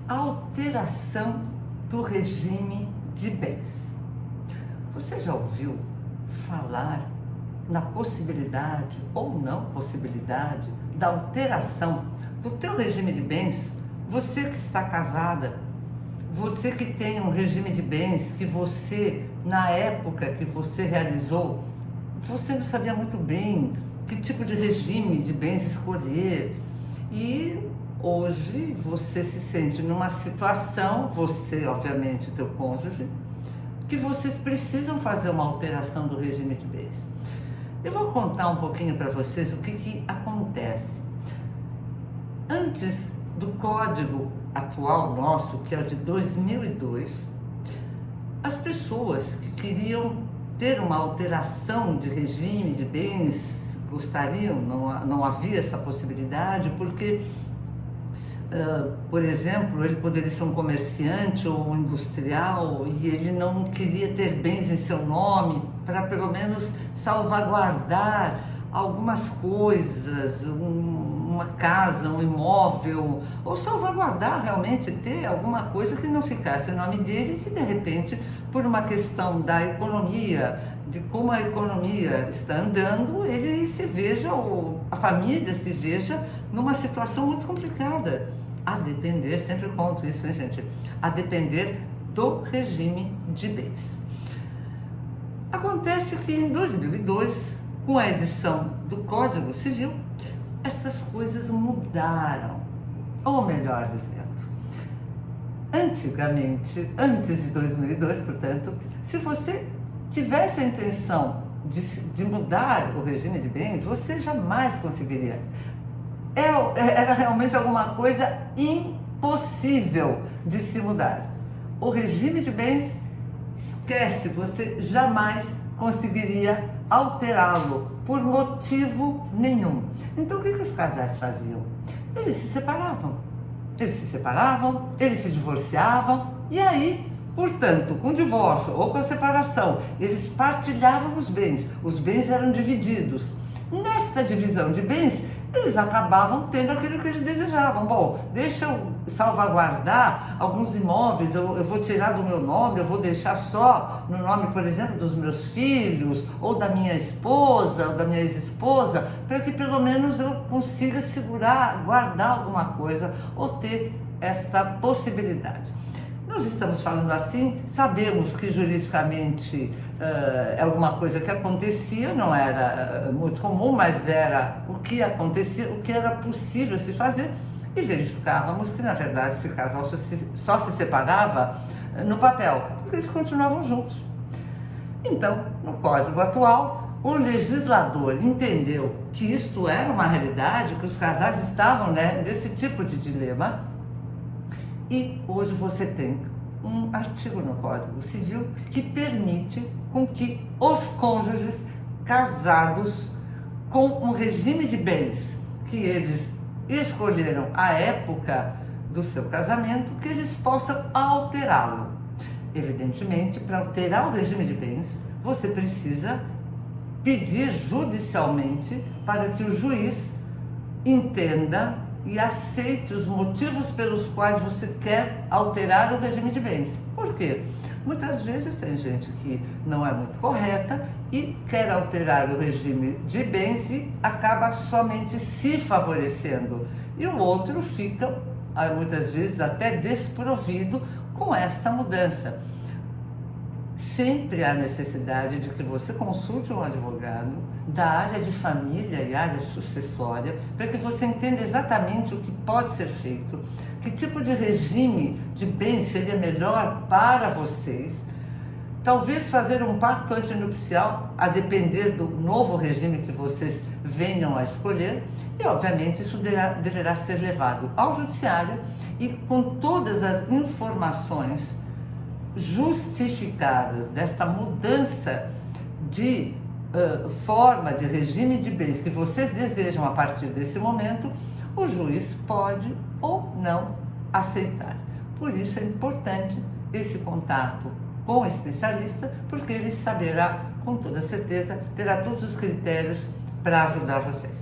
A alteração do regime de bens. Você já ouviu falar na possibilidade ou não possibilidade da alteração do teu regime de bens? Você que está casada, você que tem um regime de bens que você, na época que você realizou, você não sabia muito bem que tipo de regime de bens escolher, e hoje você se sente numa situação, você, obviamente, teu cônjuge, que vocês precisam fazer uma alteração do regime de bens. Eu vou contar um pouquinho para vocês o que acontece. Antes do código atual nosso, que é o de 2002, as pessoas que queriam ter uma alteração de regime de bens gostariam, não havia essa possibilidade, porque, por exemplo, ele poderia ser um comerciante ou um industrial e ele não queria ter bens em seu nome para pelo menos salvaguardar algumas coisas, uma casa, um imóvel, ou salvaguardar realmente, ter alguma coisa que não ficasse em nome dele, que de repente, por uma questão da economia, de como a economia está andando, ele se veja, ou a família se veja numa situação muito complicada, a depender, sempre conto isso, né, gente? A depender do regime de bens. Acontece que em 2002, com a edição do Código Civil, essas coisas mudaram, ou melhor dizendo, antigamente, antes de 2002, portanto, se você tivesse a intenção de mudar o regime de bens, você jamais conseguiria. Era realmente alguma coisa impossível de se mudar. O regime de bens, esquece, você jamais conseguiria alterá-lo por motivo nenhum. Então o que os casais faziam? Eles se separavam, eles se divorciavam, e aí, portanto, com o divórcio ou com a separação, eles partilhavam os bens eram divididos. Nesta divisão de bens, eles acabavam tendo aquilo que eles desejavam. Bom, deixa eu salvaguardar alguns imóveis, eu vou tirar do meu nome, eu vou deixar só no nome, por exemplo, dos meus filhos, ou da minha esposa, ou da minha ex-esposa, para que pelo menos eu consiga segurar, guardar alguma coisa, ou ter esta possibilidade. Nós estamos falando assim, sabemos que juridicamente é alguma coisa que acontecia, não era muito comum, mas era o que acontecia, o que era possível se fazer, e verificávamos que, na verdade, esse casal só se separava no papel, porque eles continuavam juntos. Então, no Código atual, o legislador entendeu que isto era uma realidade, que os casais estavam, nesse tipo de dilema, e hoje você tem um artigo no Código Civil que permite com que os cônjuges casados com um regime de bens que eles escolheram à época do seu casamento, que eles possam alterá-lo. Evidentemente, para alterar o regime de bens, você precisa pedir judicialmente para que o juiz entenda e aceite os motivos pelos quais você quer alterar o regime de bens. Por quê? Muitas vezes tem gente que não é muito correta e quer alterar o regime de bens e acaba somente se favorecendo. E o outro fica, muitas vezes, até desprovido com esta mudança. Sempre há necessidade de que você consulte um advogado da área de família e área sucessória, para que você entenda exatamente o que pode ser feito, que tipo de regime de bens seria melhor para vocês. Talvez fazer um pacto antinupcial, a depender do novo regime que vocês venham a escolher, e obviamente isso deverá ser levado ao judiciário e com todas as informações justificadas desta mudança de forma de regime de bens que vocês desejam a partir desse momento, o juiz pode ou não aceitar. Por isso é importante esse contato com o especialista, porque ele saberá com toda certeza, terá todos os critérios para ajudar vocês.